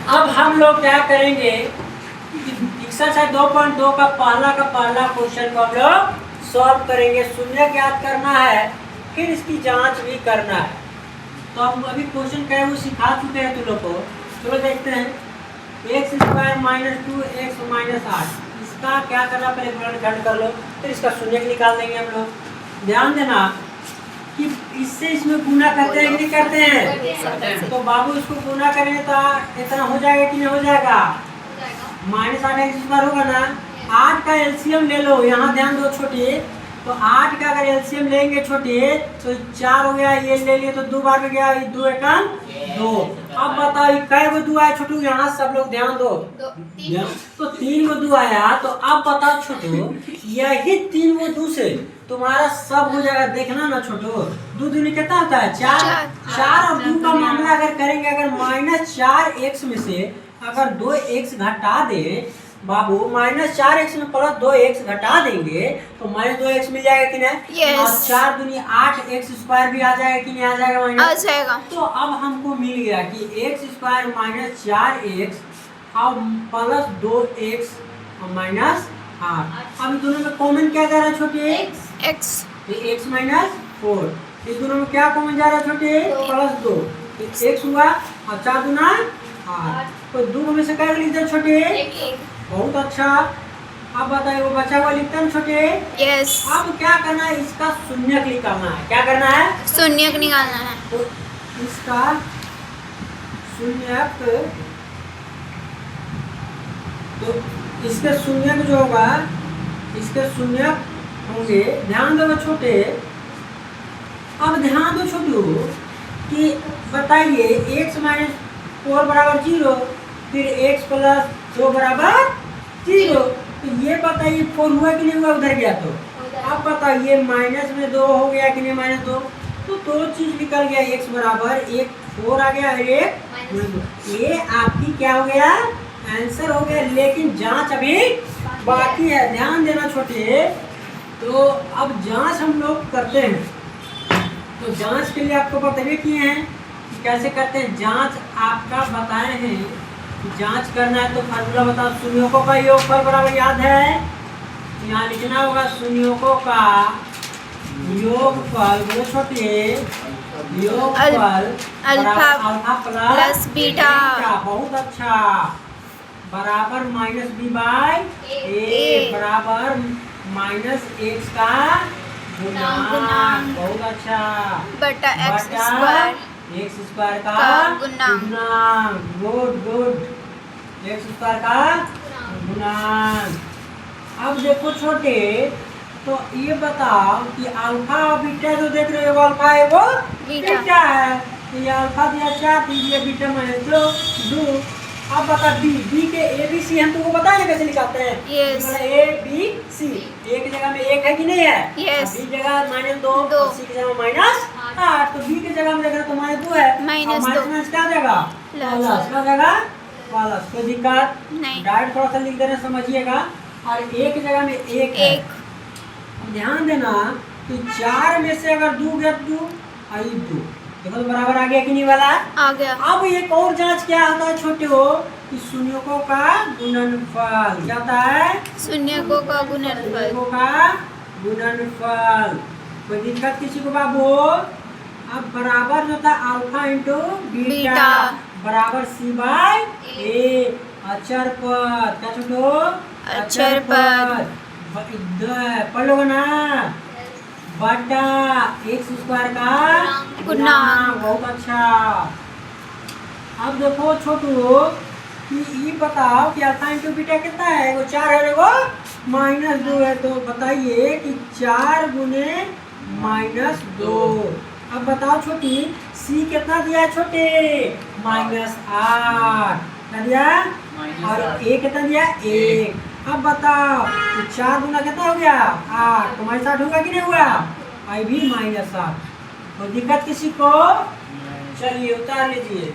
अब हम लोग क्या करेंगे, एक्सरसाइज 2.2 का पहला क्वेश्चन को हम लोग सॉल्व करेंगे। शून्य ज्ञात करना है, फिर इसकी जांच भी करना है। तो हम अभी क्वेश्चन क्या है वो सिखा चुके हैं तुम लोग को। चलो देखते हैं। X square minus 2x minus 8, इसका क्या करना, पहले गुणनखंड कर लो, फिर इसका शून्य निकाल देंगे हम लोग। ध्यान देना कि इससे इसमें गुना करते हैं कि नहीं करते हैं। तो बाबू इसको गुना करेंगे तो इतना हो जाएगा कि नहीं हो जाएगा, माइनस 8x स्क्वायर होगा ना। 8 का एलसीएम ले लो, यहाँ ध्यान दो छोटे। तो 8 का अगर एलसीएम लेंगे छोटे तो 4 हो गया, ये ले लिए तो 2 बार में गया, 2 एकम 2। अब बताओ कै गो 2 आया छोटू, यहाँ सब लोग ध्यान दो। तो 3 गो 2 आया। तो अब बताओ छोटू, यही 3 गो 2 से तुम्हारा सब हो जाएगा। देखना ना छोटू, 2 दूनी कितना होता है 4 और 2 का मामला अगर करेंगे, अगर -4x में से अगर 2x घटा दे बाबू, -4x में प्लस 2x घटा देंगे तो -2x मिल जाएगा कि नहीं। yes. और 4 दूनी 8x स्क्वायर भी आ जाएगा कि नहीं आ जाएगा, माइनस आ जाएगा। तो अब हमको मिल गया कि x स्क्वायर माइनस 4x और प्लस 2x और माइनस 8। अब दोनों में कॉमन क्या जा रहा है छोटे, x x माइनस 4। इस दोनों में क्या कॉमन जा रहा है छोटे, प्लस 2, x हुआ और 4 दूना 8। तो 2 में से क्या लिख दे छोटे, बहुत अच्छा। अब बताइए वो बचा हुआ लिखते हैं छोटे। यस। अब क्या करना है, इसका शून्यक निकालना है। क्या करना है, शून्यक निकालना है। तो इसका शून्यक, तो इसके शून्यक जो होगा, इसके शून्यक होंगे। ध्यान दो छोटे, अब ध्यान दो छोटू कि बताइए x माइनस 4 बराबर 0, फिर x प्लस 2 बराबर 0। तो ये बताइए 4 हुआ कि नहीं हुआ, उधर गया तो। अब बताइए माइनस में 2 हो गया कि नहीं, -2। तो 2 चीज निकल गया, x बराबर 1 4 आ गया, 1 ये आपकी क्या हो गया, आंसर हो गया। लेकिन जांच अभी बाकी है, ध्यान देना छोटे। तो अब जांच हम लोग करते हैं। तो जांच के लिए आपको बताइए किए हैं कैसे करते हैं। जांच आपका बताए हैं, जांच करना है तो फार्मूला बताओ। शून्यों का योगफल बराबर याद है, यहाँ लिखना होगा शून्यों का योगफल, बोलो छोटे, योगफल अल्फा प्लस बीटा। बहुत अच्छा, बराबर -b/a बराबर -x का गुणांक। बहुत अच्छा, बटा x स्क्वायर, x स्क्वायर का गुणांक। गुड, x स्क्वायर का गुणांक। अब देखो छोटे, तो ये बताओ कि अल्फा और बीटा जो देख रहे हो, अल्फा है वो बीटा है। तो ये अल्फा दिया 4, तो ये बीटा -2। अब बता बी के ए बी सी हम तुमको बताएंगे कैसे निकालते हैं। yes. ए बी सी, ए की जगह में 1 है कि नहीं है, yes. बी जगह -2, सी की जगह -8। तो बी की जगह में देखा तो -2 है, माइनस क्या देगा, प्लस क्या देगा, प्लस। कोई दिक्कत नहीं, डायरेक्ट थोड़ा सा लिख देना समझिएगा। और ए की जगह में 1 है। ध्यान देना कि 4 में से अगर 2 गया तो 2 देखो तो बराबर आ गया कि नहीं वाला, आ गया। अब एक और जांच क्या होता है छोटे हो, कि शून्यों का गुणनफल। क्या होता है, शून्यों का गुणनफल। कोई दिक्कत किसी को बाबू। अब बराबर जो था अल्फा इंटू बीटा बराबर c/a। अचर पद क्या छोटो, अचर पद पढ़ लोगे ना, बटा x स्क्वायर का गुणांक। बहुत अच्छा। अब देखो छोटू कि ये बताओ कि अल्फा इंटू बीटा कितना है, वो 4 है, वो -2 है। तो बताइए कि 4 गुने -2। अब बताओ छोटी, सी कितना दिया है छोटे, -8 क्या दिया, और ए कितना दिया, 1। अब बताओ तो 4 गुना कितना हो गया, 8। तो -8 होगा कि नहीं हुआ, आई भी -8। तो दिक्कत किसी को, चलिए उतार लीजिए।